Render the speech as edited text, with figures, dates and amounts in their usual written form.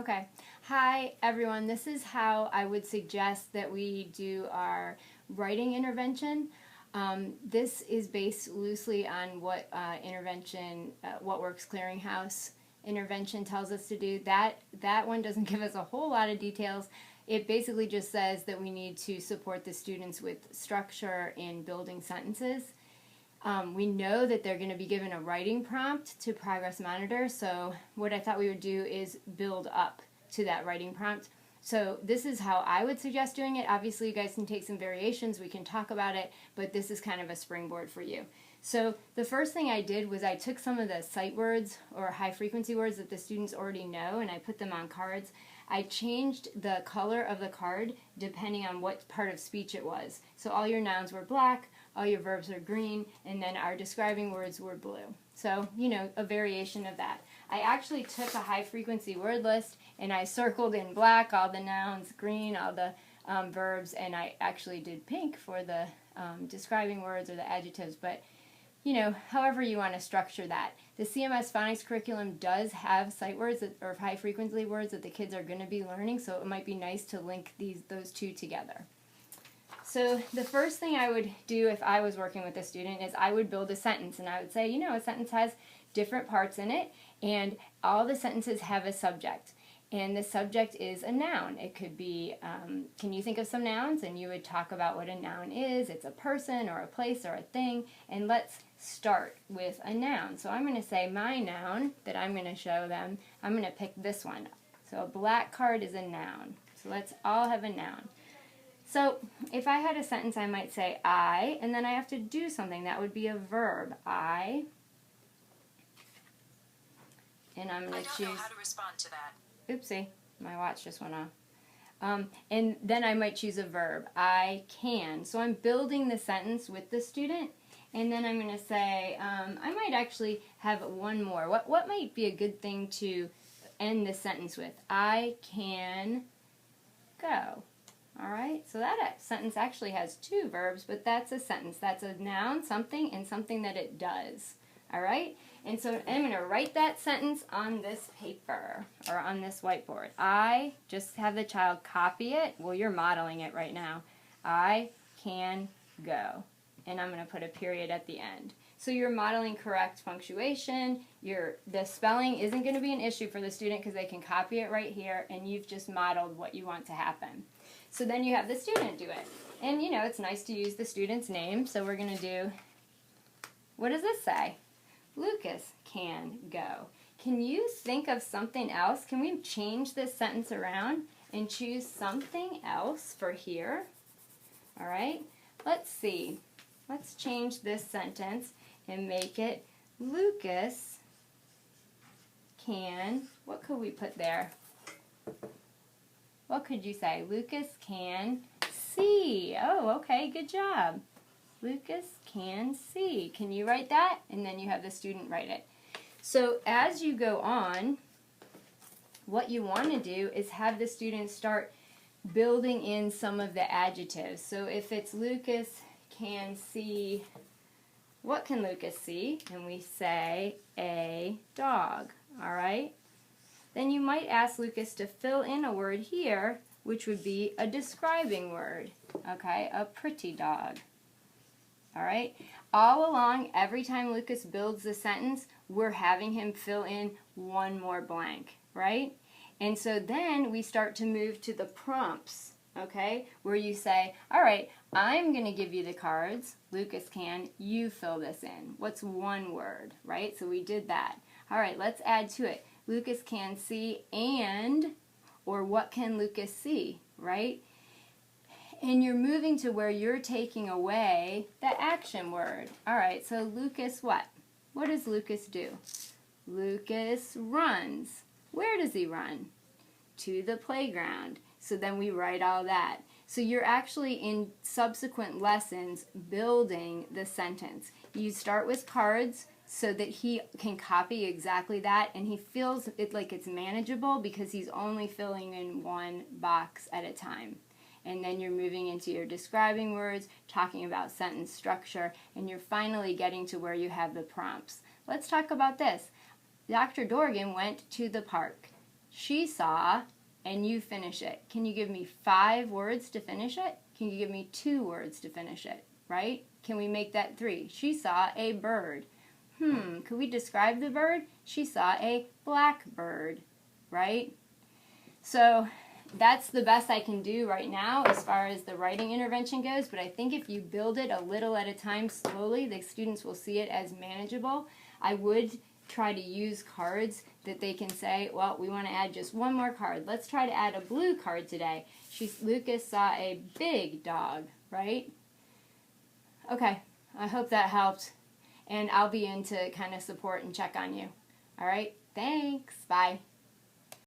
Okay. Hi, everyone. This is how I would suggest that we do our writing intervention. This is based loosely on what What Works Clearinghouse intervention tells us to do. That one doesn't give us a whole lot of details. It basically just says that we need to support the students with structure in building sentences. We know that they're going to be given a writing prompt to progress monitor, so what I thought we would do is build up to that writing prompt. So this is how I would suggest doing it. Obviously you guys can take some variations, we can talk about it, but this is kind of a springboard for you. So the first thing I did was I took some of the sight words or high frequency words that the students already know and I put them on cards. I changed the color of the card depending on what part of speech it was. So all your nouns were black, all your verbs are green, and then our describing words were blue. So, a variation of that. I actually took a high frequency word list and I circled in black all the nouns, green all the verbs, and I actually did pink for the describing words or the adjectives, but however you want to structure that. The CMS phonics curriculum does have sight words or high frequency words that the kids are going to be learning, so it might be nice to link those two together. So the first thing I would do if I was working with a student is I would build a sentence, and I would say, a sentence has different parts in it, and all the sentences have a subject. And the subject is a noun. It could be, can you think of some nouns? And you would talk about what a noun is. It's a person or a place or a thing. And let's start with a noun. So I'm going to say my noun that I'm going to show them. I'm going to pick this one. So a black card is a noun. So let's all have a noun. So if I had a sentence, I might say I, and then I have to do something. That would be a verb. I. And I'm going to choose. I don't know how to respond to that. Oopsie, my watch just went off. And then I might choose a verb. I can. So I'm building the sentence with the student, and then I'm going to say, I might actually have one more. What might be a good thing to end the sentence with? I can go. All right, so that sentence actually has two verbs, but that's a sentence. That's a noun, something, and something that it does. All right, and so I'm going to write that sentence on this paper or on this whiteboard. I just have the child copy it. Well, you're modeling it right now. I can go, and I'm going to put a period at the end. So you're modeling correct punctuation. The spelling isn't going to be an issue for the student because they can copy it right here, and you've just modeled what you want to happen. So then you have the student do it. And it's nice to use the student's name, so we're going to do, what does this say? Lucas can go. Can you think of something else? Can we change this sentence around and choose something else for here? All right, let's see. Let's change this sentence and make it Lucas can, what could we put there? What could you say? Lucas can see. Oh, okay, good job. Lucas can see. Can you write that? And then you have the student write it. So as you go on, what you want to do is have the student start building in some of the adjectives. So if it's Lucas can see, what can Lucas see? And we say a dog, all right? Then you might ask Lucas to fill in a word here, which would be a describing word, okay? A pretty dog. All right, all along, every time Lucas builds the sentence, we're having him fill in one more blank, right? And so then we start to move to the prompts, okay, where you say, all right, I'm going to give you the cards. Lucas can, you fill this in. What's one word, right? So we did that. All right, let's add to it. Lucas can see and, or what can Lucas see, right? And you're moving to where you're taking away the action word. All right, so Lucas what? What does Lucas do? Lucas runs. Where does he run? To the playground. So then we write all that. So you're actually in subsequent lessons building the sentence. You start with cards so that he can copy exactly that, and he feels it like it's manageable because he's only filling in one box at a time. And then you're moving into your describing words, talking about sentence structure, and you're finally getting to where you have the prompts. Let's talk about this. Dr. Dorgan went to the park. she saw, and you finish it. Can you give me 5 words to finish it? Can you give me 2 words to finish it, right? Can we make that 3? She saw a bird. Could we describe the bird? She saw a blackbird, right? So that's the best I can do right now as far as the writing intervention goes, but I think if you build it a little at a time slowly, the students will see it as manageable. I would try to use cards that they can say, well, we want to add just one more card. Let's try to add a blue card today. Lucas saw a big dog, right? Okay, I hope that helped, and I'll be in to kind of support and check on you. All right, thanks, bye.